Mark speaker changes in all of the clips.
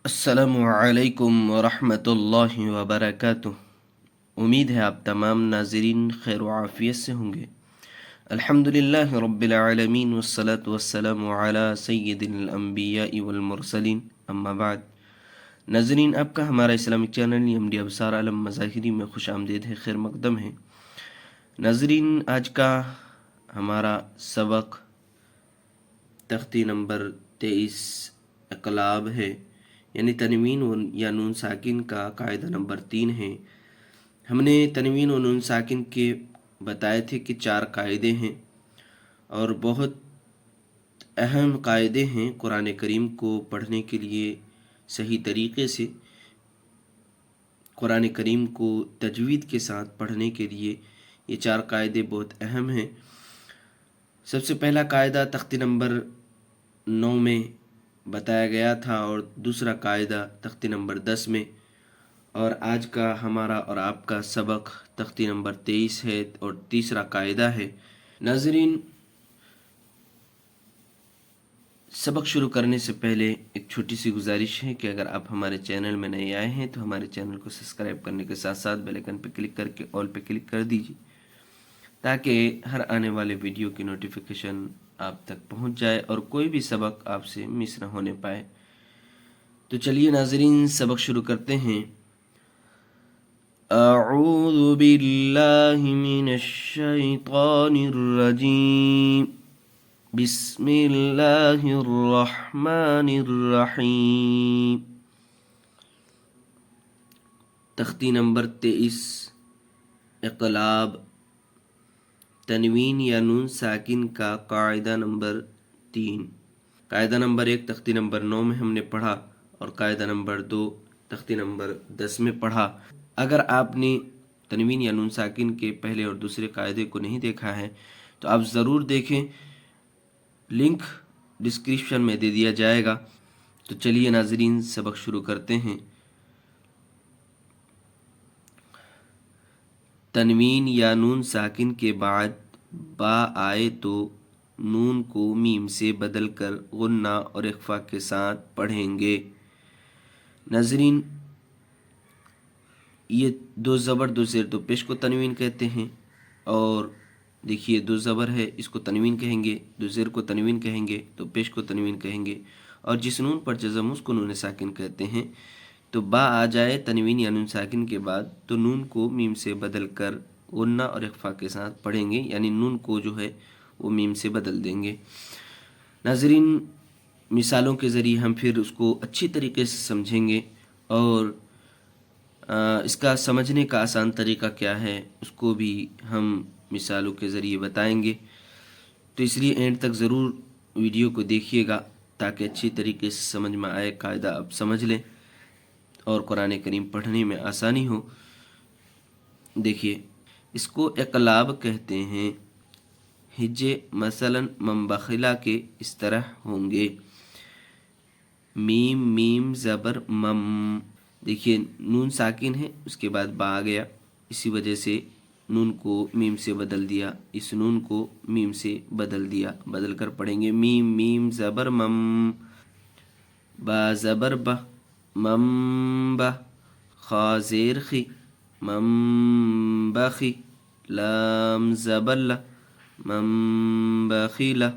Speaker 1: السلام علیکم ورحمۃ اللہ وبرکاتہ۔ امید ہے آپ تمام ناظرین خیر و عافیت سے ہوں گے۔ الحمدللہ رب العالمین والصلاة والسلام علی سید الانبیاء والمرسلین، اما بعد۔ ناظرین، آپ کا ہمارا Islamic channel M D Absar عالم مظاہری میں خوش آمدید ہے، خیر مقدم ہے۔ ناظرین، آج کا ہمارا سبق تختی نمبر 23 اقلاب ہے، یعنی تنوین یا نون ساکن کا قاعدہ نمبر 3 ہے۔ ہم نے تنوین و نون ساکن کے بتائے تھے کہ 4 قاعدے ہیں اور بہت اہم قاعدے ہیں قرآن کریم کو پڑھنے کے لیے صحیح طریقے سے، قرآن کریم کو تجوید کے ساتھ پڑھنے کے لیے یہ 4 قاعدے بہت اہم ہیں۔ سب سے پہلا قاعدہ تختی نمبر 9 میں بتایا گیا تھا اور دوسرا قاعدہ تختی نمبر 10 میں، اور آج کا ہمارا اور آپ کا سبق تختی نمبر 23 ہے اور تیسرا قاعدہ ہے۔ ناظرین، سبق شروع کرنے سے پہلے ایک چھوٹی سی گزارش ہے کہ اگر آپ ہمارے چینل میں نئے آئے ہیں تو ہمارے چینل کو سبسکرائب کرنے کے ساتھ ساتھ بیل آئکن پہ کلک کر کے آل پہ کلک کر دیجیے تاکہ ہر آنے والے ویڈیو کی نوٹیفیکیشن آپ تک پہنچ جائے اور کوئی بھی سبق آپ سے مس نہ ہونے پائے۔ تو چلیے ناظرین، سبق شروع کرتے ہیں۔ اعوذ باللہ من الشیطان الرجیم، بسم اللہ الرحمن الرحیم۔ تختی نمبر 23 اقلاب، تنوین یا نون ساکن کا قاعدہ نمبر 3۔ قاعدہ نمبر 1 تختی نمبر 9 میں ہم نے پڑھا اور قاعدہ نمبر 2 تختی نمبر 10 میں پڑھا۔ اگر آپ نے تنوین یا نون ساکن کے پہلے اور دوسرے قاعدے کو نہیں دیکھا ہے تو آپ ضرور دیکھیں، لنک ڈسکرپشن میں دے دیا جائے گا۔ تو چلیے ناظرین، سبق شروع کرتے ہیں۔ تنوین یا نون ساکن کے بعد با آئے تو نون کو میم سے بدل کر غنہ اور اخفا کے ساتھ پڑھیں گے۔ ناظرین، یہ 2 زبر 2 زیر 2 پیش کو تنوین کہتے ہیں، اور دیکھیے 2 زبر ہے، اس کو تنوین کہیں گے، 2 زیر کو تنوین کہیں گے تو پیش کو تنوین کہیں گے، اور جس نون پر جزم اس کو نون ساکن کہتے ہیں۔ تو با آ جائے تنوین یا نون ساکن کے بعد تو نون کو میم سے بدل کر غنہ اور اخفا کے ساتھ پڑھیں گے، یعنی نون کو جو ہے وہ میم سے بدل دیں گے۔ ناظرین، مثالوں کے ذریعے ہم پھر اس کو اچھی طریقے سے سمجھیں گے، اور اس کا سمجھنے کا آسان طریقہ کیا ہے اس کو بھی ہم مثالوں کے ذریعے بتائیں گے۔ تو اس لیے اینڈ تک ضرور ویڈیو کو دیکھیے گا تاکہ اچھی طریقے سے سمجھ میں آئے، قاعدہ آپ سمجھ لیں اور قرآن کریم پڑھنے میں آسانی ہو۔ دیکھیے، اس کو اقلاب کہتے ہیں۔ ہجے مثلا منبخلا کے اس طرح ہوں گے، میم میم زبر مم۔ دیکھیے نون ساکن ہے، اس کے بعد با آ گیا، اسی وجہ سے نون کو میم سے بدل دیا، اس نون کو میم سے بدل دیا، بدل کر پڑھیں گے میم میم زبر مم، با زبر بہ، مم بہ، خا زیر خی، مم بخی، لام زبر لا، مم بخیلا۔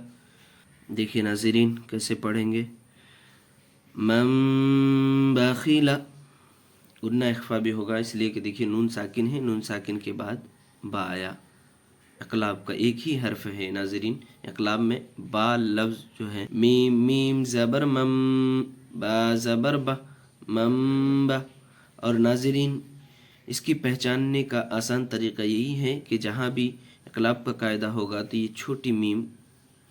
Speaker 1: دیکھیے ناظرین کیسے پڑھیں گے، مم بخیلا۔ غنہ اخفا بھی ہوگا، اس لیے کہ دیکھیے نون ساکن ہے، نون ساکن کے بعد با آیا، اقلاب کا ایک ہی حرف ہے ناظرین۔ اقلاب میں با لفظ جو ہے، میم میم زبر مم، با زبر بہ، مم بہ۔ اور ناظرین، اس کی پہچاننے کا آسان طریقہ یہی ہے کہ جہاں بھی اقلاب کا قاعدہ ہوگا تو یہ چھوٹی میم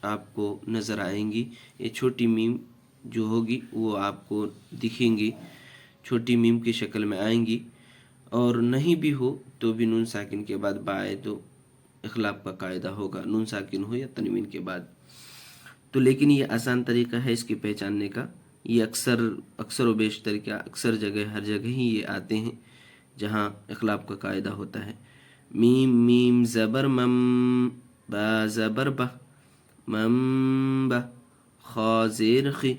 Speaker 1: آپ کو نظر آئیں گی، یہ چھوٹی میم جو ہوگی وہ آپ کو دکھیں گی، چھوٹی میم کی شکل میں آئیں گی، اور نہیں بھی ہو تو بھی نون ساکن کے بعد با آئے تو اقلاب کا قاعدہ ہوگا، نون ساکن ہو یا تنوین کے بعد۔ تو لیکن یہ آسان طریقہ ہے اس کی پہچاننے کا، یہ اکثر و بیشتر کیا اکثر جگہ ہر جگہ ہی یہ آتے ہیں جہاں اقلاب کا قاعدہ ہوتا ہے۔ میم میم زبر مم، با زبر بہ، مم بہ، خا زیر خی،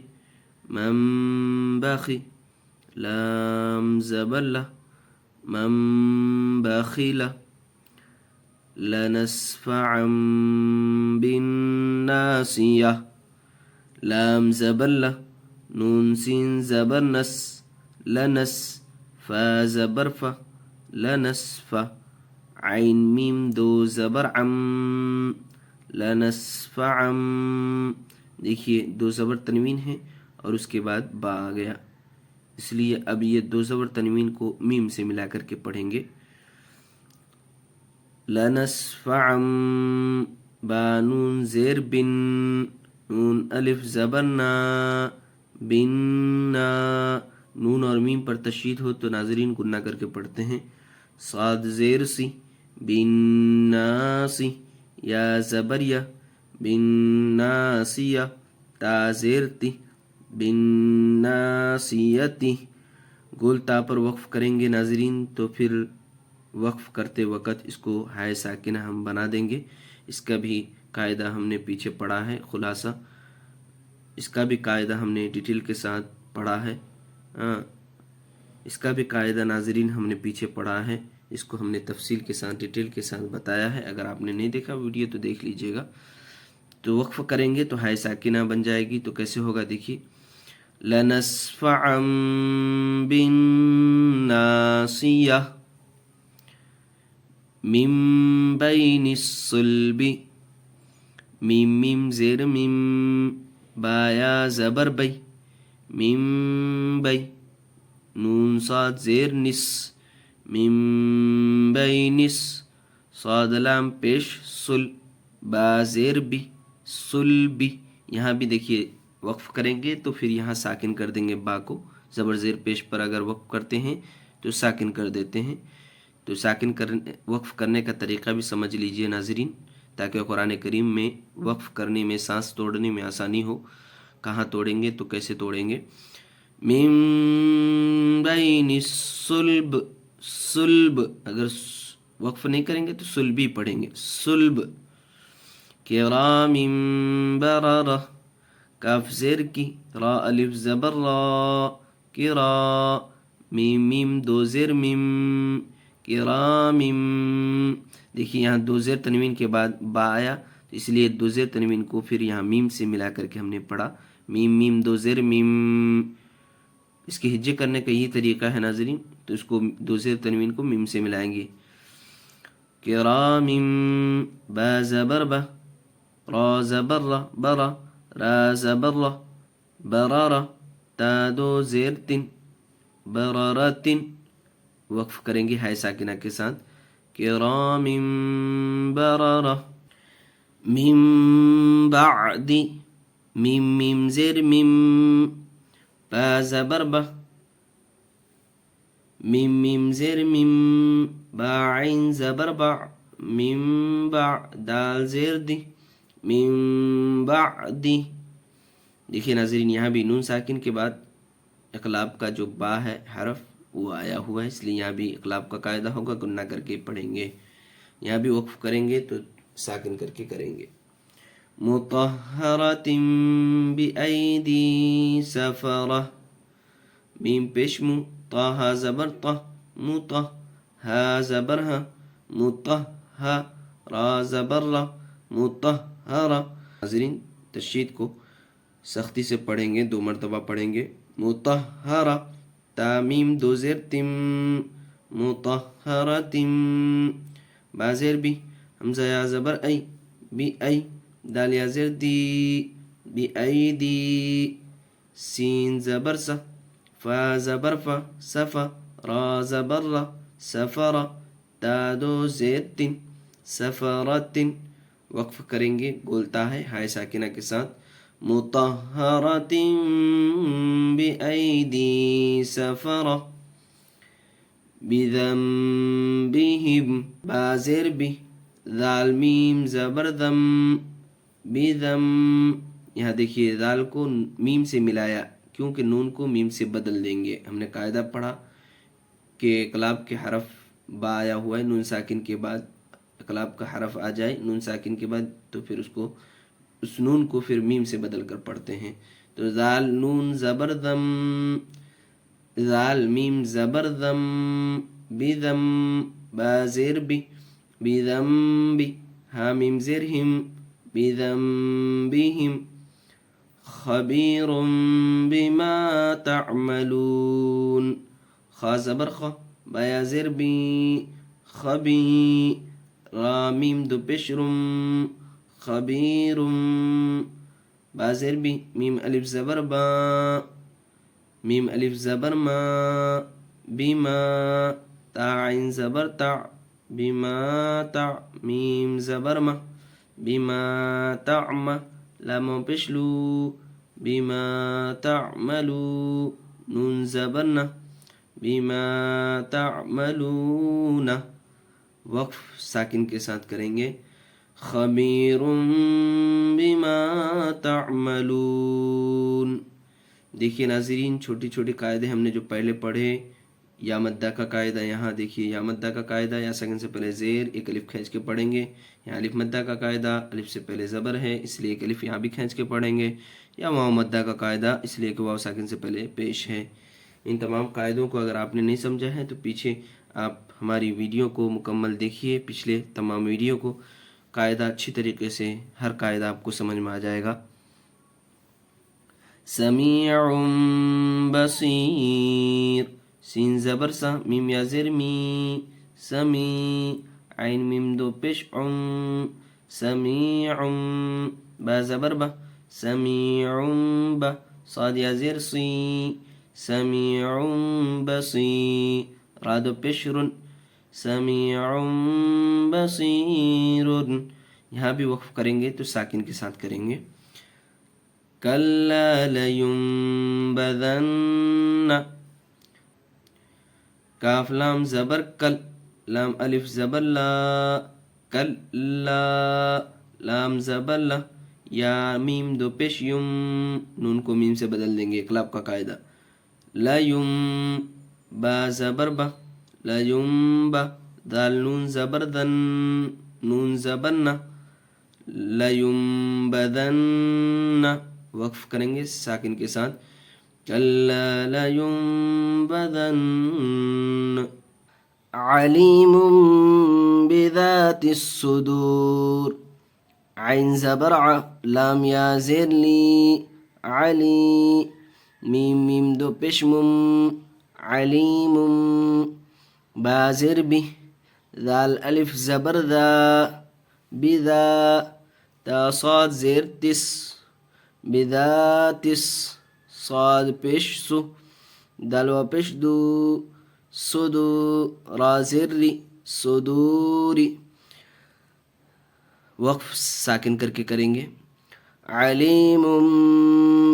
Speaker 1: مم بخی، لام زبر ل مم بخل لنسفعا بالناصية لام زبر ل نون سين زبر نس لنس فا زبر ف لنسف عين میم دو زبر عم لنسفعم. دیکھیے دو زبر تنوین ہے اور اس کے بعد با آ گیا، اس لیے اب یہ دو زبر تنوین کو میم سے ملا کر کے پڑھیں گے. لنسفعم با نون زیر بن نون الف زبر نا بن نا. نون اور میم پر تشدید ہو تو ناظرین گننا کر کے پڑھتے ہیں. صاد زیر سی بن ناسی یا زبر یا بن ناسیہ تا زیر تی بن ناسیتی. گول تا پر وقف کریں گے ناظرین تو پھر وقف کرتے وقت اس کو ہائے ساکنہ ہم بنا دیں گے. اس کا بھی قاعدہ ہم نے پیچھے پڑھا ہے، خلاصہ اس کا بھی قاعدہ ہم نے ڈیٹیل کے ساتھ پڑھا ہے. اس کا بھی قاعدہ ناظرین ہم نے پیچھے پڑھا ہے، اس کو ہم نے تفصیل کے ساتھ ڈیٹیل کے ساتھ بتایا ہے. اگر آپ نے نہیں دیکھا ویڈیو تو دیکھ لیجئے گا. تو وقف کریں گے تو ہائے ساکنہ بن جائے گی. تو کیسے ہوگا دیکھیے، لنسفعا بالناصیہ من بین الصلب میم میم زیر میم بایا زبر بی میم بی نون صاد زیر نس میم بینس صاد لام پیش سل با زیر بی سل بی. یہاں بھی دیکھیے وقف کریں گے تو پھر یہاں ساکن کر دیں گے با کو. زبر زیر پیش پر اگر وقف کرتے ہیں تو ساکن کر دیتے ہیں. تو ساکن وقف کرنے کا طریقہ بھی سمجھ لیجئے ناظرین، تاکہ قرآن کریم میں وقف کرنے میں سانس توڑنے میں آسانی ہو. کہاں توڑیں گے تو کیسے توڑیں گے؟ من بین الصلب صلب، اگر وقف نہیں کریں گے تو صلبی پڑھیں گے صلب. کرام بررہ کاف زیر کی را الف زبر را کرا میم میم دو زیر میم کرام. دیکھیے یہاں دو زیر تنوین کے بعد با آیا تو اس لیے دو زیر تنوین کو پھر یہاں میم سے ملا کر کے ہم نے پڑھا میم میم دو زیر میم. اس کے ہجے کرنے کا یہی طریقہ ہے ناظرین. تو اس کو دو زیر تنوین کو میم سے ملائیں گے. کرام با زبر با را زبر را برا را زبر را برارا تا دو زیر تن برارتن. وقف کریں گے ہائے ساکنہ کے ساتھ. کرام برارا من بعد میم میم زیر میم با زبر با میم میم زیر میم با عین زبر با میم با دال زیر دی میم بعدی. دیکھیے ناظرین یہاں بھی نون ساکن کے بعد اقلاب کا جو با ہے حرف وہ آیا ہوا ہے، اس لیے یہاں بھی اقلاب کا قاعدہ ہوگا، گننا کر کے پڑھیں گے. یہاں بھی وقف کریں گے تو ساکن کر کے کریں گے. مطہرۃ بأیدی سفرہ میم پیش مو طہ زبر طہ مطہ ہا زبر ہا مطہ ہا را زبر را مطہرہ. ناظرین تشدید کو سختی سے پڑھیں گے، 2 مرتبہ پڑھیں گے. مطہرہ تا میم دو زیر تم مطہرتم با زیر بی حمزہ یا زبر ای بی ای دال یا زیر دی بی ای دی سین زبر سا فا زبر فا سفا را زبر را سفرا تا دو زیر تن سفرتن. وقف کریں گے گولتا ہے ہائے ساکنہ کے ساتھ. مطہرۃ بأیدی سفرہ بذنبہم با زیر بی ذال میم زبر ذم بذم. یہاں دیکھیے ذال کو میم سے ملایا کیونکہ نون کو میم سے بدل دیں گے. ہم نے قاعدہ پڑھا کہ اقلاب کے حرف با آیا ہوا ہے، نون ساکن کے بعد اقلاب کا حرف آ جائے نون ساکن کے بعد تو پھر اس نون کو پھر میم سے بدل کر پڑھتے ہیں. تو ذال نون زبر ذم ذال میم زبر ذم بذم با زیر بی بذنبی ہا میم زیر ہم بذنبہم خبیر بما تعملون خا زبر خ با یا زیر بی خبی را میم دو پیشرم خبیرم با زیر بی میم الف زبر با میم الف زبر ما بما تا عین زبر تا بما تا میم زبر ما بما تعم لام پشلو بما تعملو نون زبرنا بما تعملون وقف ساکن کے ساتھ کریں گے خبیر بما تعملون. دیکھیے ناظرین چھوٹی چھوٹی قاعدے ہم نے جو پہلے پڑھے. یا مدہ کا قاعدہ یہاں دیکھیے یا مدہ کا قاعدہ یا سکن سے پہلے زیر ایک الف کھینچ کے پڑھیں گے. یہاں الف مدہ کا قاعدہ الف سے پہلے زبر ہے اس لیے ایک الف یہاں بھی کھینچ کے پڑھیں گے. یا واو مدہ کا قاعدہ اس لیے کہ واو ساکن سے پہلے پیش ہے. ان تمام قاعدوں کو اگر آپ نے نہیں سمجھا ہے تو پیچھے آپ ہماری ویڈیو کو مکمل دیکھیے. پچھلے تمام ویڈیو کو قاعدہ اچھی طریقے سے ہر قاعدہ آپ کو سمجھ میں آ جائے گا. سمیع بصیر سین زبر سا میم یا زیر می سمی عین میم دو پیش سمیع با زبر با سمیع با صاد یا زیر سی سمیع بصیر را دو پیش رن سمیع بصیر. یہاں بھی وقف کریں گے تو ساکن کے ساتھ کریں گے. کلا لینبذن کاف لام زبر کل لام الف زبر لا کل لا لام زبر لا یا میم دو پیش یم نون کو میم سے بدل دیں گے. اقلاب کا قاعدہ لا یم با زبر با لا یم با دال نون زبر دن نون زبر نا لا یم بدن وقف کریں گے ساکن کے ساتھ. کلا لا ينبذن علیم بذات الصدور عین زبر ع لام یا زیر لی علی میم میم دو پیشمم علیم با زیر بی ذال الف زبر ذا بذا تا صاد زیر تس بذاتس صاد پیش سو دلو پیش دو سدو را زیر ری صدوری. وقف ساکن کر کے کریں گے. علیم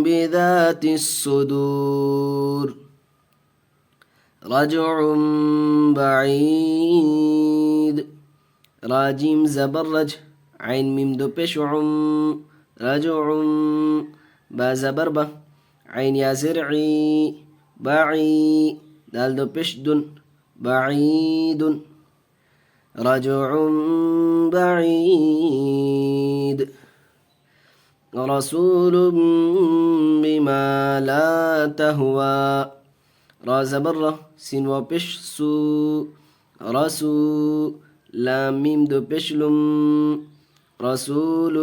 Speaker 1: بذات الصدور رجع بعید راجیم زبر رج عین میم دو پیش رجع با زبر با عین یا زرعی بعی دال دو پیش دن بعید رجع بعید رسول بما لا تهوى را زبر را سین و پیش سو رسو لام میم دو پیش لم رسول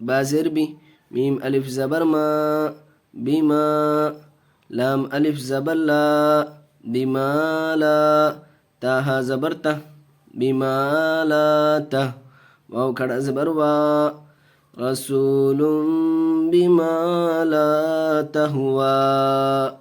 Speaker 1: با زیر بی میم الف زبر ما بما لام الف زبر لا بما لا تاها زبر تا بما لا تا واو کھڑا زبر وا رسول بما لا تهوى